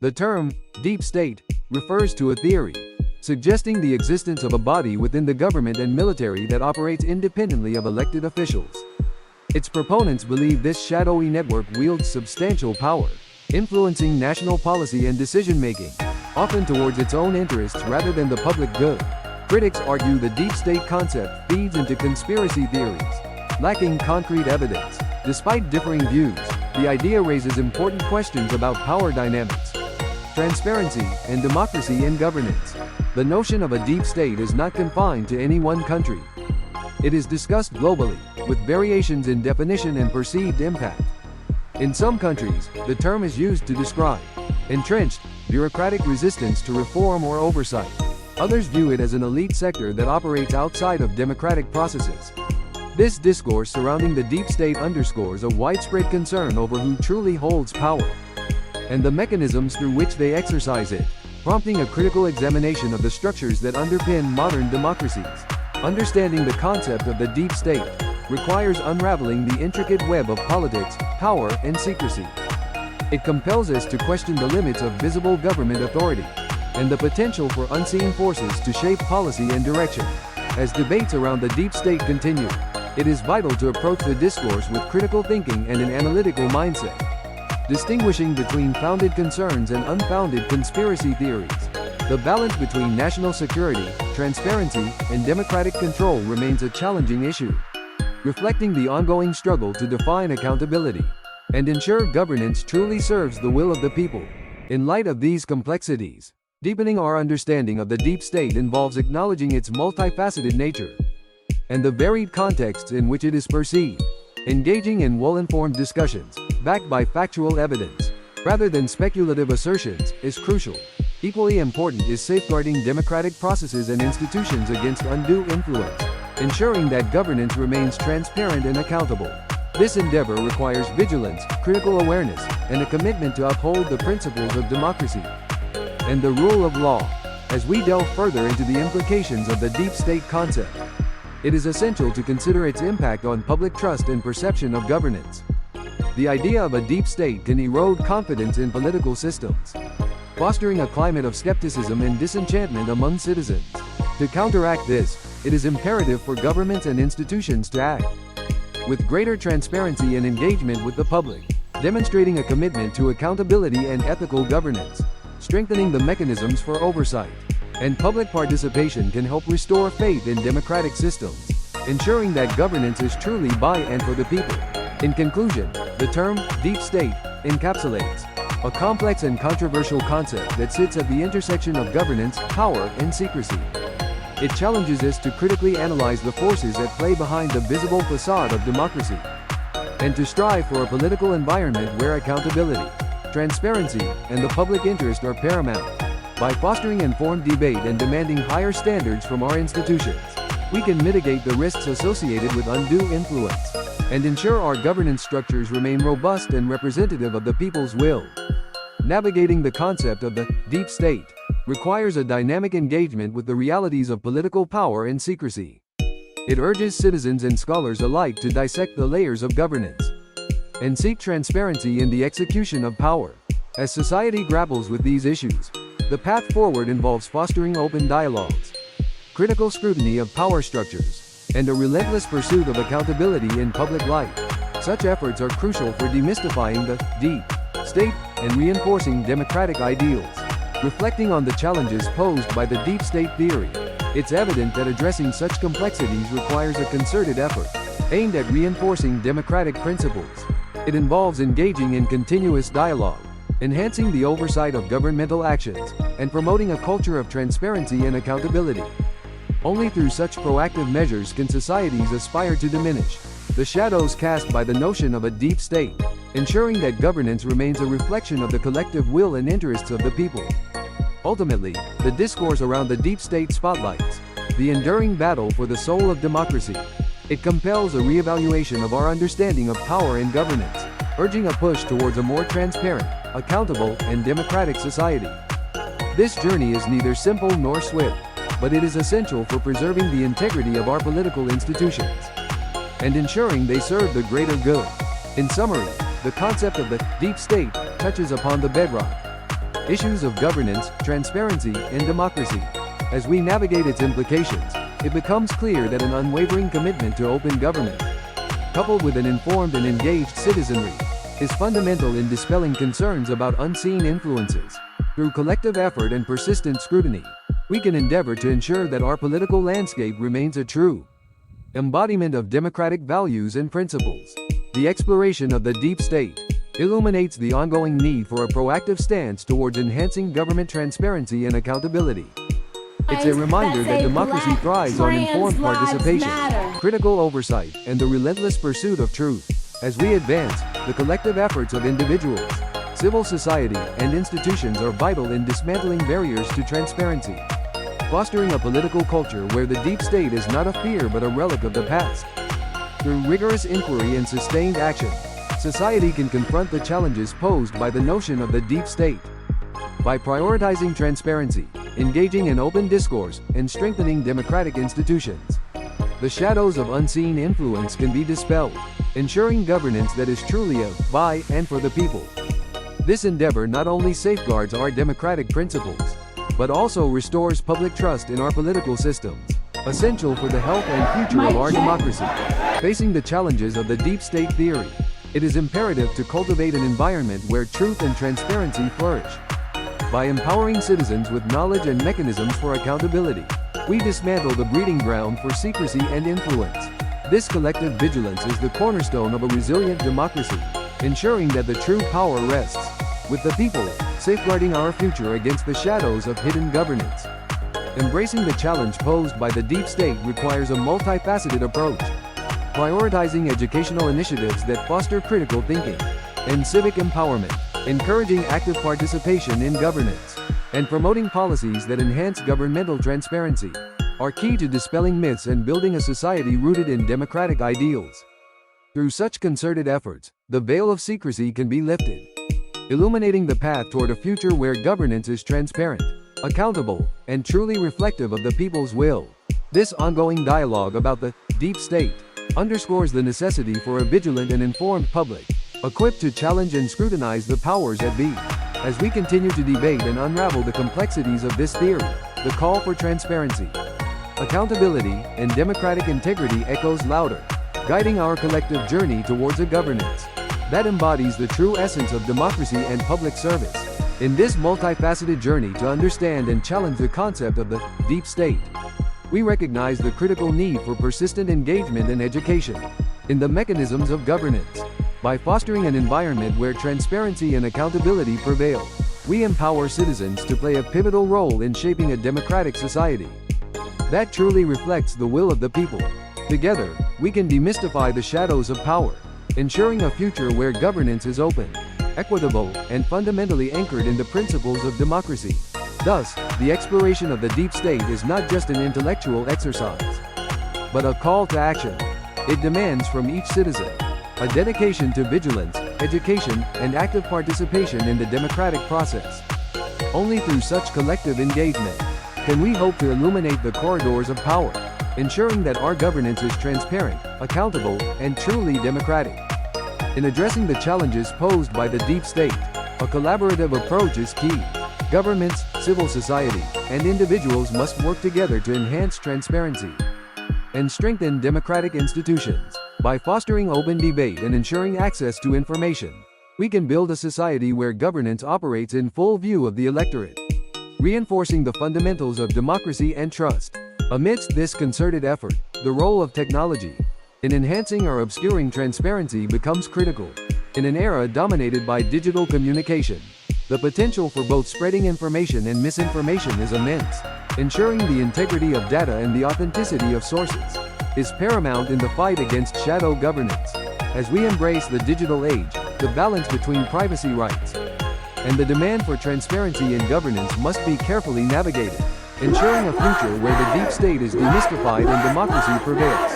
The term, deep state, refers to a theory suggesting the existence of a body within the government and military that operates independently of elected officials. Its proponents believe this shadowy network wields substantial power, influencing national policy and decision-making, often towards its own interests rather than the public good. Critics argue the deep state concept feeds into conspiracy theories, lacking concrete evidence. Despite differing views, the idea raises important questions about power dynamics, transparency, and democracy in governance. The notion of a deep state is not confined to any one country. It is discussed globally, with variations in definition and perceived impact. In some countries, the term is used to describe entrenched, bureaucratic resistance to reform or oversight. Others view it as an elite sector that operates outside of democratic processes. This discourse surrounding the deep state underscores a widespread concern over who truly holds power and the mechanisms through which they exercise it, prompting a critical examination of the structures that underpin modern democracies. Understanding the concept of the deep state requires unraveling the intricate web of politics, power, and secrecy. It compels us to question the limits of visible government authority and the potential for unseen forces to shape policy and direction. As debates around the deep state continue, it is vital to approach the discourse with critical thinking and an analytical mindset, distinguishing between founded concerns and unfounded conspiracy theories. The balance between national security, transparency, and democratic control remains a challenging issue, reflecting the ongoing struggle to define accountability and ensure governance truly serves the will of the people. In light of these complexities, deepening our understanding of the deep state involves acknowledging its multifaceted nature and the varied contexts in which it is perceived. Engaging in well-informed discussions, backed by factual evidence, rather than speculative assertions, is crucial. Equally important is safeguarding democratic processes and institutions against undue influence, ensuring that governance remains transparent and accountable. This endeavor requires vigilance, critical awareness, and a commitment to uphold the principles of democracy and the rule of law. As we delve further into the implications of the deep state concept, it is essential to consider its impact on public trust and perception of governance. The idea of a deep state can erode confidence in political systems, fostering a climate of skepticism and disenchantment among citizens. To counteract this, it is imperative for governments and institutions to act with greater transparency and engagement with the public, demonstrating a commitment to accountability and ethical governance. Strengthening the mechanisms for oversight and public participation can help restore faith in democratic systems, ensuring that governance is truly by and for the people. In conclusion, the term deep state encapsulates a complex and controversial concept that sits at the intersection of governance, power, and secrecy. It challenges us to critically analyze the forces at play behind the visible facade of democracy, and to strive for a political environment where accountability, transparency, and the public interest are paramount. By fostering informed debate and demanding higher standards from our institutions, we can mitigate the risks associated with undue influence and ensure our governance structures remain robust and representative of the people's will. Navigating the concept of the deep state requires a dynamic engagement with the realities of political power and secrecy. It urges citizens and scholars alike to dissect the layers of governance and seek transparency in the execution of power. As society grapples with these issues, the path forward involves fostering open dialogues, critical scrutiny of power structures, and a relentless pursuit of accountability in public life. Such efforts are crucial for demystifying the deep state and reinforcing democratic ideals. Reflecting on the challenges posed by the deep state theory, it's evident that addressing such complexities requires a concerted effort aimed at reinforcing democratic principles. It involves engaging in continuous dialogue, enhancing the oversight of governmental actions, and promoting a culture of transparency and accountability. Only through such proactive measures can societies aspire to diminish the shadows cast by the notion of a deep state, ensuring that governance remains a reflection of the collective will and interests of the people. Ultimately, the discourse around the deep state spotlights the enduring battle for the soul of democracy. It compels a reevaluation of our understanding of power and governance, urging a push towards a more transparent, accountable, and democratic society. This journey is neither simple nor swift, but it is essential for preserving the integrity of our political institutions and ensuring they serve the greater good. In summary, the concept of the deep state touches upon the bedrock Issues of governance, transparency, and democracy. As we navigate its implications, it becomes clear that an unwavering commitment to open government, coupled with an informed and engaged citizenry, is fundamental in dispelling concerns about unseen influences. Through collective effort and persistent scrutiny, we can endeavor to ensure that our political landscape remains a true embodiment of democratic values and principles. The exploration of the deep state illuminates the ongoing need for a proactive stance towards enhancing government transparency and accountability. It's a reminder that democracy thrives on informed participation, critical oversight, and the relentless pursuit of truth. As we advance, the collective efforts of individuals, civil society, and institutions are vital in dismantling barriers to transparency, fostering a political culture where the deep state is not a fear but a relic of the past. Through rigorous inquiry and sustained action, society can confront the challenges posed by the notion of the deep state. By prioritizing transparency, engaging in open discourse, and strengthening democratic institutions, the shadows of unseen influence can be dispelled, ensuring governance that is truly of, by, and for the people. This endeavor not only safeguards our democratic principles, but also restores public trust in our political systems, essential for the health and future of our democracy. Facing the challenges of the deep state theory, it is imperative to cultivate an environment where truth and transparency flourish. By empowering citizens with knowledge and mechanisms for accountability, we dismantle the breeding ground for secrecy and influence. This collective vigilance is the cornerstone of a resilient democracy, ensuring that the true power rests with the people, safeguarding our future against the shadows of hidden governance. Embracing the challenge posed by the deep state requires a multifaceted approach, prioritizing educational initiatives that foster critical thinking and civic empowerment, encouraging active participation in governance, and promoting policies that enhance governmental transparency, are key to dispelling myths and building a society rooted in democratic ideals. Through such concerted efforts, the veil of secrecy can be lifted, illuminating the path toward a future where governance is transparent, accountable, and truly reflective of the people's will. This ongoing dialogue about the deep state underscores the necessity for a vigilant and informed public, equipped to challenge and scrutinize the powers that be. As we continue to debate and unravel the complexities of this theory, the call for transparency, accountability, and democratic integrity echoes louder, guiding our collective journey towards a governance that embodies the true essence of democracy and public service. In this multifaceted journey to understand and challenge the concept of the deep state, we recognize the critical need for persistent engagement and education in the mechanisms of governance. By fostering an environment where transparency and accountability prevail, we empower citizens to play a pivotal role in shaping a democratic society that truly reflects the will of the people. Together, we can demystify the shadows of power, ensuring a future where governance is open, equitable, and fundamentally anchored in the principles of democracy. Thus, the exploration of the deep state is not just an intellectual exercise, but a call to action. It demands from each citizen a dedication to vigilance, education, and active participation in the democratic process. Only through such collective engagement can we hope to illuminate the corridors of power, ensuring that our governance is transparent, accountable, and truly democratic. In addressing the challenges posed by the deep state, a collaborative approach is key. Governments, civil society, and individuals must work together to enhance transparency and strengthen democratic institutions. By fostering open debate and ensuring access to information, we can build a society where governance operates in full view of the electorate, reinforcing the fundamentals of democracy and trust. Amidst this concerted effort, the role of technology in enhancing or obscuring transparency becomes critical. In an era dominated by digital communication, the potential for both spreading information and misinformation is immense. Ensuring the integrity of data and the authenticity of sources is paramount in the fight against shadow governance. As we embrace the digital age, the balance between privacy rights and the demand for transparency in governance must be carefully navigated, ensuring a future where the deep state is demystified and democracy prevails.